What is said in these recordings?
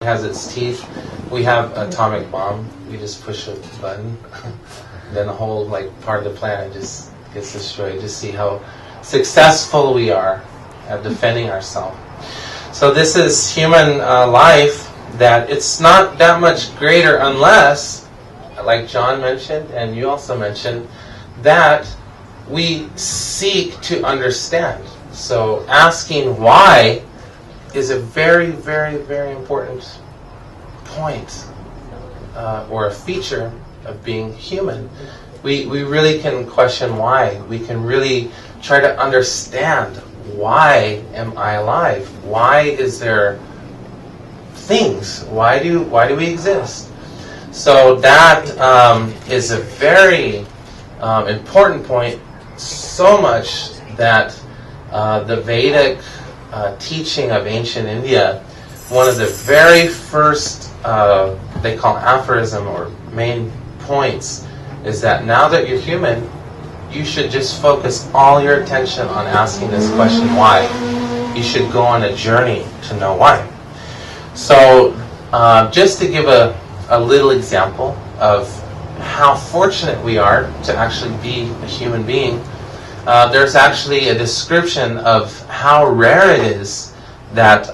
has its teeth. We have atomic bomb. We just push a button, then the whole part of the planet just gets destroyed. Just see how successful we are at defending ourselves. So this is human life, that it's not that much greater unless, like John mentioned and you also mentioned, that we seek to understand. So asking why is a very, very, very important point or a feature of being human. We really can question why. We can really try to understand, why am I alive? Why is there things? Why do we exist? So that is a very important point, so much that the Vedic teaching of ancient India, one of the very first, they call aphorism or main points, is that now that you're human, you should just focus all your attention on asking this question, why? You should go on a journey to know why. So just to give a little example of how fortunate we are to actually be a human being, there's actually a description of how rare it is that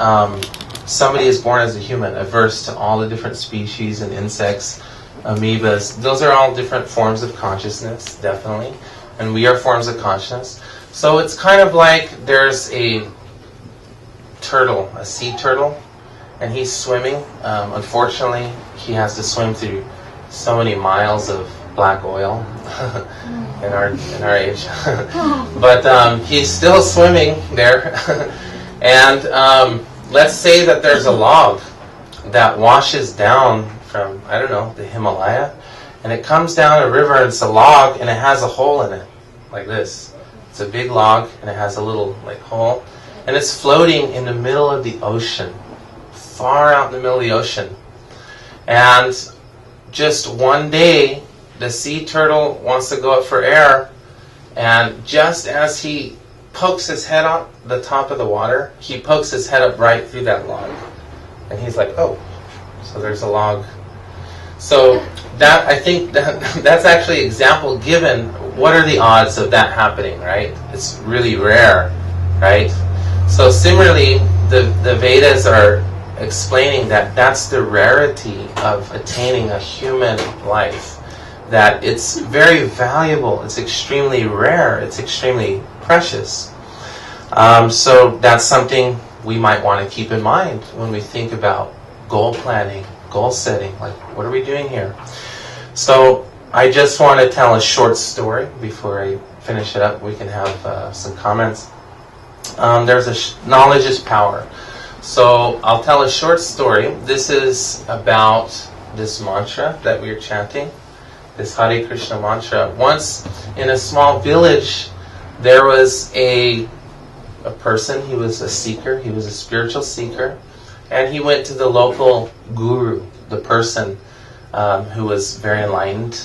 somebody is born as a human, averse to all the different species and insects, amoebas. Those are all different forms of consciousness, definitely. And we are forms of consciousness. So it's kind of like there's a turtle, a sea turtle, and he's swimming. Unfortunately, he has to swim through so many miles of black oil in our age. But he's still swimming there. And let's say that there's a log that washes down from, I don't know, the Himalaya, and it comes down a river, and it's a log, and it has a hole in it, like this. It's a big log, and it has a little hole, and it's floating in the middle of the ocean, far out in the middle of the ocean. And just one day, the sea turtle wants to go up for air, and just as he pokes his head up the top of the water, he pokes his head up right through that log. And he's like, oh, so there's a log. So that, I think that's actually an example given. What are the odds of that happening, right? It's really rare, right? So similarly, the Vedas are explaining that that's the rarity of attaining a human life. That it's very valuable, it's extremely rare, it's extremely precious. So that's something we might want to keep in mind when we think about goal planning, goal setting, like what are we doing here? So I just want to tell a short story before I finish it up. We can have some comments. There's knowledge is power. So I'll tell a short story. This is about this mantra that we're chanting, this Hare Krishna mantra. Once in a small village, there was a person. He was a seeker. He was a spiritual seeker. And he went to the local guru, the person who was very enlightened.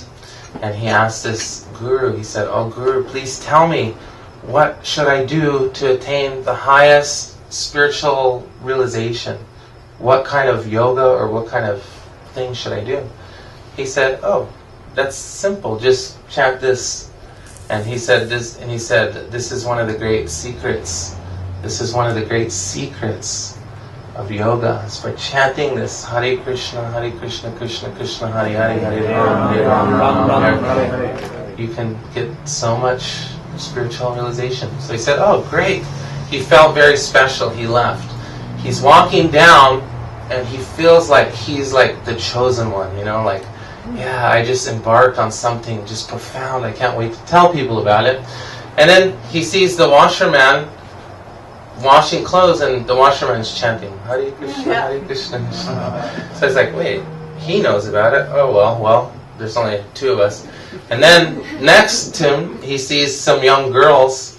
And he asked this guru, he said, oh guru, please tell me, what should I do to attain the highest spiritual realization? What kind of yoga or what kind of thing should I do? He said, oh, that's simple, just chant this. And he said this, and he said, this is one of the great secrets. This is one of the great secrets of yoga. It's by chanting this Hare Krishna, Krishna Krishna, Hare Hare, Hare Ram, Hare Ram, Ram Hare. You can get so much spiritual realization. So he said, oh, great. He felt very special. He left. He's walking down, and he feels like he's like the chosen one, like, yeah, I just embarked on something just profound. I can't wait to tell people about it. And then he sees the washerman washing clothes, and the washerman's chanting Hare Krishna, Hare Krishna, Krishna. So he's like, wait, he knows about it. Oh, well, there's only two of us. And then next to him, he sees some young girls.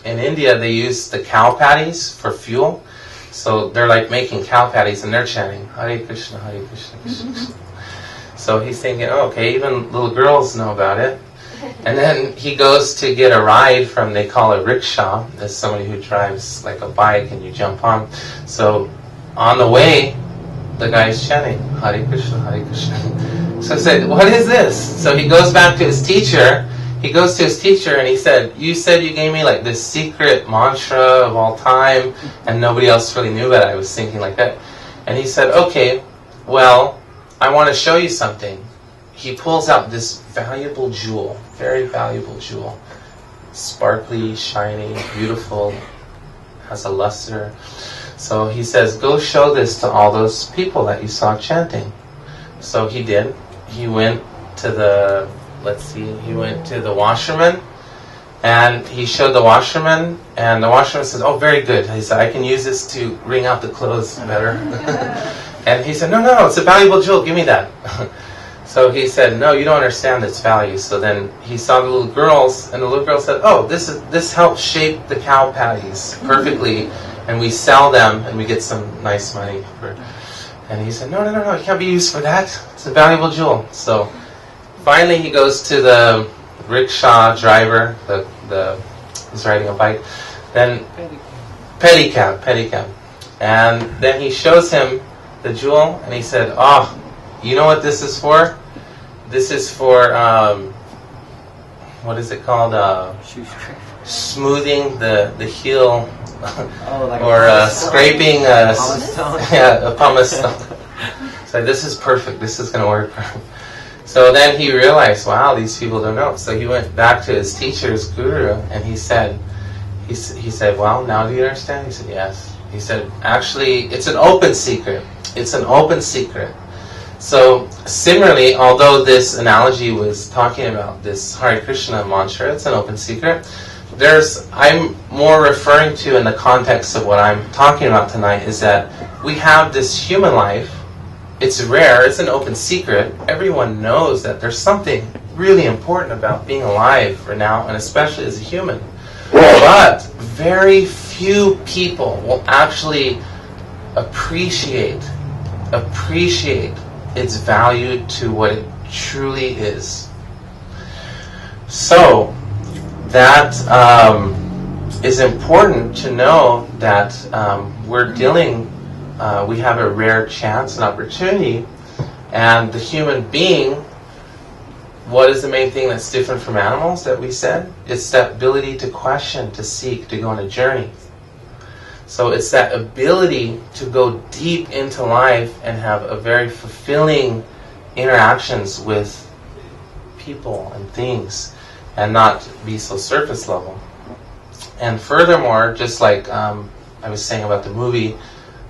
In India, they use the cow patties for fuel. So they're like making cow patties, and they're chanting Hare Krishna, Hare Krishna, Krishna, Krishna. So he's thinking, oh, okay, even little girls know about it. And then he goes to get a ride from, they call it rickshaw. There's somebody who drives like a bike and you jump on. So on the way, the guy's chanting, Hare Krishna, Hare Krishna. So I said, what is this? So he goes back to his teacher. He goes to his teacher and he said, you gave me like this secret mantra of all time and nobody else really knew that I was thinking like that. And he said, okay, well, I want to show you something. He pulls out this valuable jewel, very valuable jewel. Sparkly, shiny, beautiful, has a luster. So he says, go show this to all those people that you saw chanting. So he did. He went to the, he went to the washerman, and he showed the washerman, and the washerman says, oh, very good. He said, I can use this to wring out the clothes better. And he said, no, it's a valuable jewel, give me that. So he said, no, you don't understand its value. So then he saw the little girls, and the little girl said, oh, this helps shape the cow patties perfectly, and we sell them, and we get some nice money for. And he said, no, it can't be used for that. It's a valuable jewel. So finally he goes to the rickshaw driver, he's riding a bike, then pedicab. And then he shows him the jewel, and he said, oh, you know what this is for? This is for, what is it called? Smoothing the heel. Like or scraping a pumice stone. So this is perfect. This is going to work. So then he realized, wow, these people don't know. So he went back to his teacher, his guru, and he said, well, now do you understand? He said, yes. He said, actually, it's an open secret. It's an open secret. So similarly, although this analogy was talking about this Hare Krishna mantra, it's an open secret. I'm more referring to in the context of what I'm talking about tonight is that we have this human life. It's rare. It's an open secret. Everyone knows that there's something really important about being alive right now, and especially as a human. But very few people will actually appreciate its value to what it truly is. So that is important to know that we have a rare chance and opportunity, and the human being, what is the main thing that's different from animals that we said? It's that ability to question, to seek, to go on a journey. So it's that ability to go deep into life and have a very fulfilling interactions with people and things, and not be so surface level. And furthermore, just like I was saying about the movie,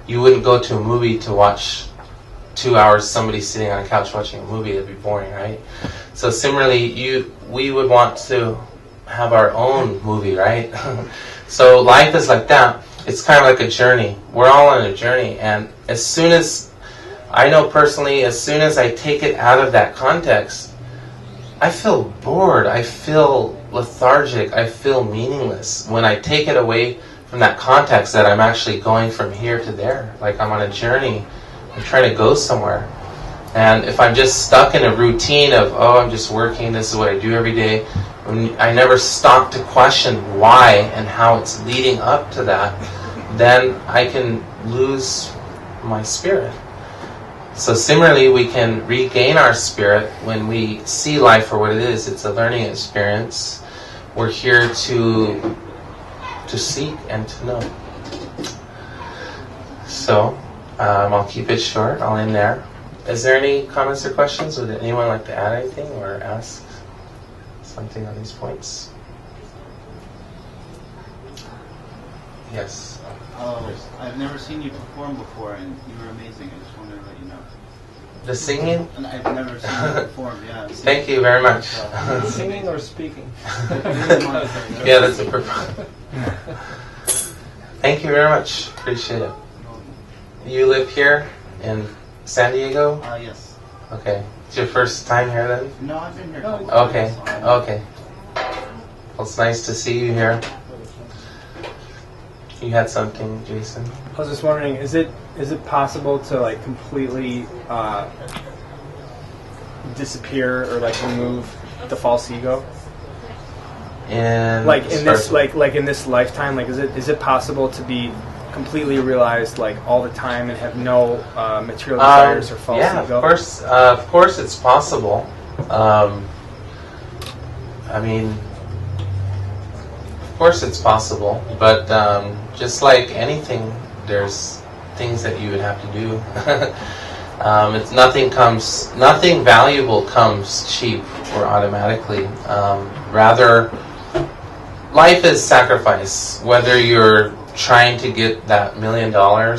you wouldn't go to a movie to watch 2 hours somebody sitting on a couch watching a movie. It'd be boring, right? So similarly, we would want to have our own movie, right? So life is like that. It's kind of like a journey. We're all on a journey, and as soon as I know personally, as soon as I take it out of that context, I feel bored, I feel lethargic, I feel meaningless when I take it away from that context that I'm actually going from here to there. Like I'm on a journey, I'm trying to go somewhere. And if I'm just stuck in a routine of, I'm just working, this is what I do every day, when I never stop to question why and how it's leading up to that, then I can lose my spirit. So similarly, we can regain our spirit when we see life for what it is. It's a learning experience. We're here to seek and to know. So I'll keep it short. I'll end there. Is there any comments or questions? Would anyone like to add anything or ask something on these points? Yes. I've never seen you perform before, and you were amazing. I just wanted to let you know. The singing? I've never seen you perform, yeah. Thank you very much. Singing or speaking? Yeah, that's a perfect. Thank you very much. Appreciate it. You live here in San Diego? Yes. Okay. It's your first time here then? No, I've been here. Okay. Okay. Well, it's nice to see you here. You had something, Jason? I was just wondering, is it possible to like completely disappear or like remove the false ego? And like in this in this lifetime, like is it possible to be completely realized like all the time and have no material desires or false yeah, ego? of course, it's possible. I mean, of course, it's possible. But just like anything, there's things that you would have to do. It's nothing valuable comes cheap or automatically. Rather, life is sacrifice. Whether you're trying to get that $1 million or